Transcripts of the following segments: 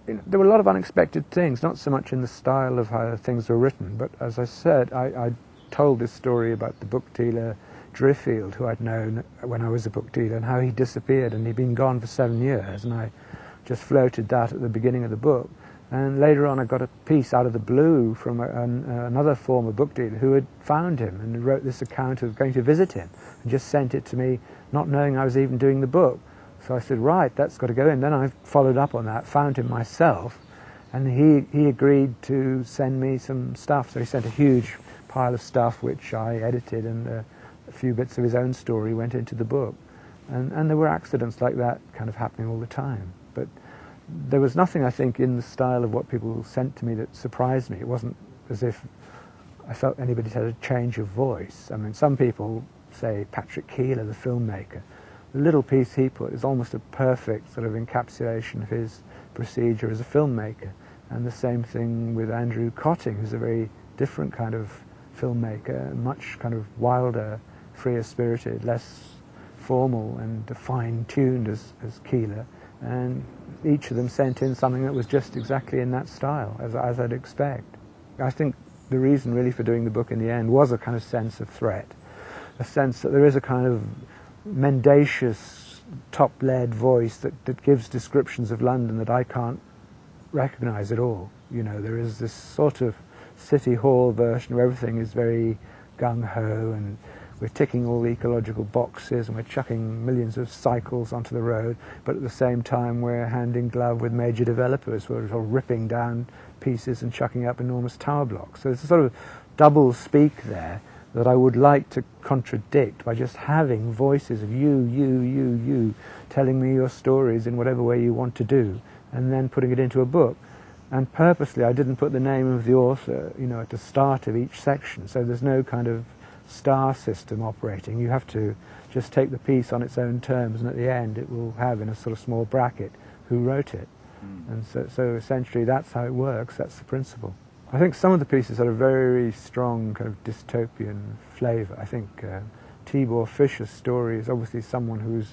there were a lot of unexpected things, not so much in the style of how things were written, but as I said, I told this story about the book dealer Driffield, who I'd known when I was a book dealer, and how he disappeared, and he'd been gone for 7 years, and I just floated that at the beginning of the book. And later on I got a piece out of the blue from another former book dealer who had found him and wrote this account of going to visit him, and just sent it to me, not knowing I was even doing the book. So I said, right, that's got to go in. Then I followed up on that, found him myself, and he agreed to send me some stuff. So he sent a huge pile of stuff which I edited, and a few bits of his own story went into the book. And there were accidents like that kind of happening all the time. But there was nothing, I think, in the style of what people sent to me that surprised me. It wasn't as if I felt anybody had a change of voice. I mean, some people say Patrick Keeler, the filmmaker, the little piece he put is almost a perfect sort of encapsulation of his procedure as a filmmaker. And the same thing with Andrew Cotting, who's a very different kind of filmmaker, much kind of wilder, freer spirited, less formal and fine-tuned as Keeler. And each of them sent in something that was just exactly in that style, as I'd expect. I think the reason really for doing the book in the end was a kind of sense of threat, a sense that there is a kind of mendacious, top-led voice that gives descriptions of London that I can't recognise at all. You know, there is this sort of city hall version where everything is very gung-ho, and we're ticking all the ecological boxes, and we're chucking millions of cycles onto the road, but at the same time we're hand in glove with major developers who are sort of ripping down pieces and chucking up enormous tower blocks. So there's a sort of double speak there that I would like to contradict by just having voices of you, telling me your stories in whatever way you want to do, and then putting it into a book. And purposely I didn't put the name of the author, you know, at the start of each section, so there's no kind of star system operating. You have to just take the piece on its own terms, and at the end it will have in a sort of small bracket who wrote it. And so essentially that's how it works, that's the principle. I think some of the pieces had a very strong kind of dystopian flavour. I think Tibor Fischer's story is obviously someone who's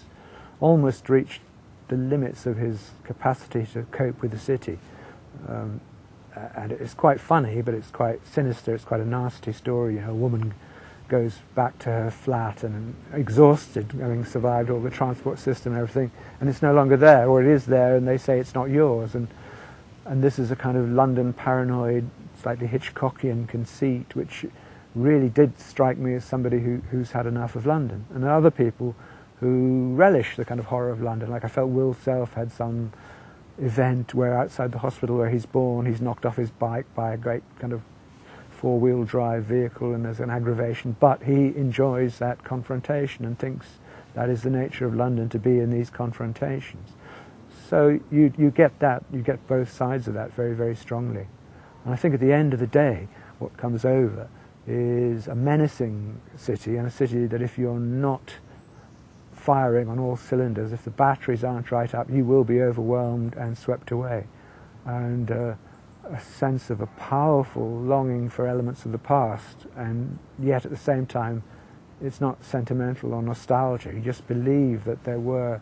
almost reached the limits of his capacity to cope with the city. And it's quite funny, but it's quite sinister, it's quite a nasty story. You know, a woman goes back to her flat and exhausted, having survived all the transport system and everything, and it's no longer there, or it is there, and they say it's not yours. And this is a kind of London paranoid, slightly Hitchcockian conceit, which really did strike me as somebody who's had enough of London. And there are other people who relish the kind of horror of London. Like I felt Will Self had some event where outside the hospital where he's born, he's knocked off his bike by a great kind of four-wheel drive vehicle, and there's an aggravation, but he enjoys that confrontation and thinks that is the nature of London, to be in these confrontations. So you get that, you get both sides of that very, very strongly. And I think at the end of the day, what comes over is a menacing city, and a city that if you're not firing on all cylinders, if the batteries aren't right up, you will be overwhelmed and swept away. And a sense of a powerful longing for elements of the past, and yet at the same time it's not sentimental or nostalgia. You just believe that there were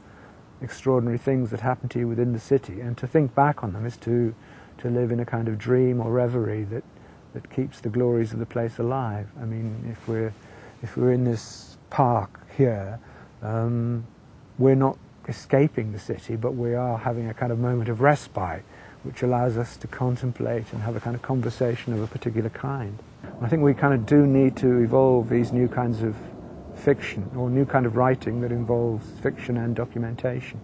extraordinary things that happened to you within the city, and to think back on them is to live in a kind of dream or reverie that keeps the glories of the place alive. I mean, if we're in this park here, we're not escaping the city, but we are having a kind of moment of respite, which allows us to contemplate and have a kind of conversation of a particular kind. I think we kind of do need to evolve these new kinds of fiction, or new kind of writing that involves fiction and documentation.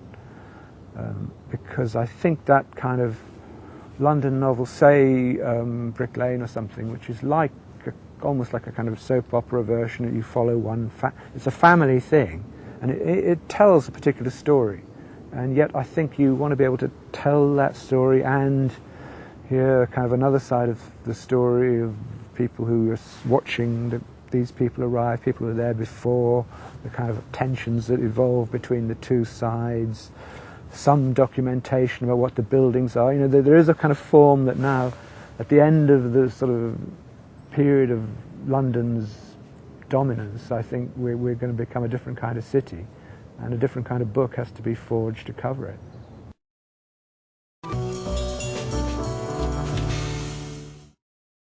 Because I think that kind of London novel, say Brick Lane or something, which is like almost like a kind of soap opera version that you follow one, it's a family thing, and it tells a particular story. And yet I think you want to be able to tell that story and hear kind of another side of the story of people who are watching these people arrive, people who were there before, the kind of tensions that evolve between the two sides, some documentation about what the buildings are. You know, there is a kind of form that now, at the end of the sort of period of London's dominance, I think we're going to become a different kind of city. And a different kind of book has to be forged to cover it.